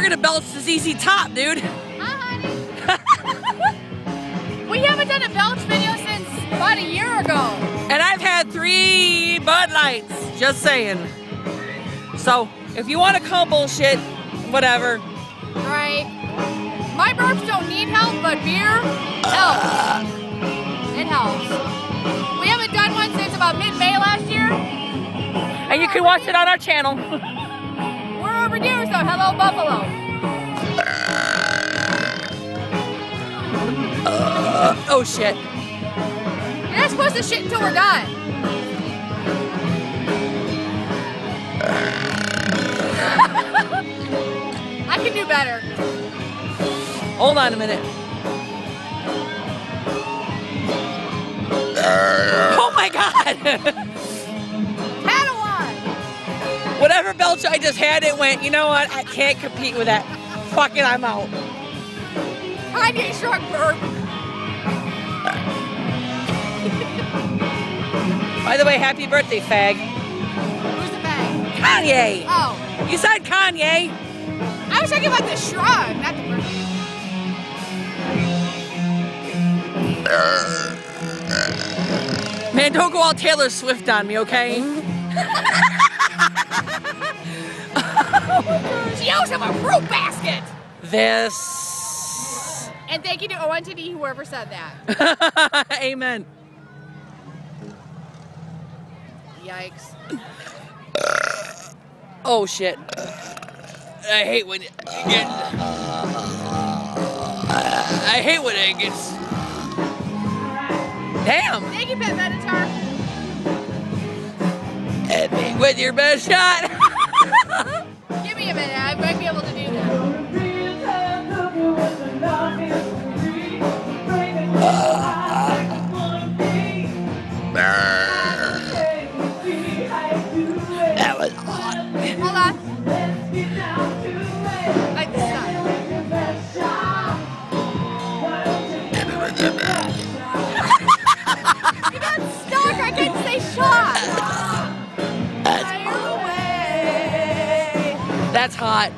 gonna belch the ZZ Top, dude. Hi, honey. We haven't done a belch video since about a year ago. And I've had 3 Bud Lights, just saying. So, if you want to call bullshit, whatever. Right. My burps don't need help, but beer helps. It helps. We haven't done one since about mid-May last year. And you can watch it on our channel. We're overdue, so hello, Buffalo. Oh, shit. You're not supposed to shit until we're done. I can do better. Hold on a minute. Oh my God! Padawan! Whatever belch I just had, it went, you know what? I can't compete with that. Fuck it, I'm out. Kanye shrug burp. By the way, happy birthday, fag. Who's the fag? Kanye! Oh. You said Kanye! I was talking about the shrug, not the birthday. Man, don't go all Taylor Swift on me, okay? She owes him a fruit basket! This... And thank you to ONTD, whoever said that. Amen. Yikes. Oh, shit. I hate when it gets... I hate when it gets... Damn! Thank you, Pet Meditar. Hit me with your best shot! Give me a minute, I might be able to do that. That was hot. Hold on. Like this side. You got stuck, I can't say shot. Fire away. That's hot.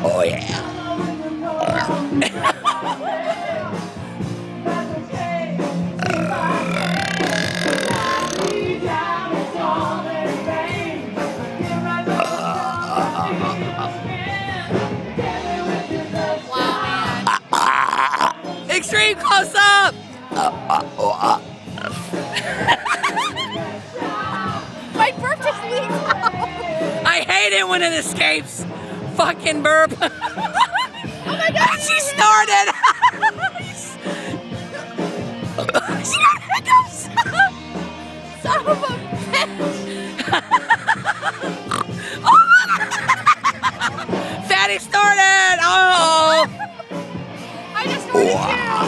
Oh, yeah. Extreme close up! My burp just leaks out. I hate it when it escapes. Fucking burp. Oh my God! She snorted! She got hiccups! Son of a bitch! Fatty snorted! Oh! I just snorted too!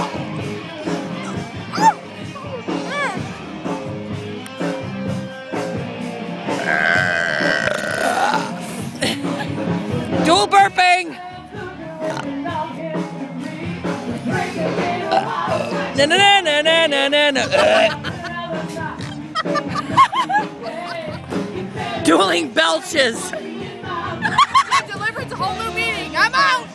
Dual burping! Na na na na na na na. Dueling belches. That delivers a whole new meaning. I'm out!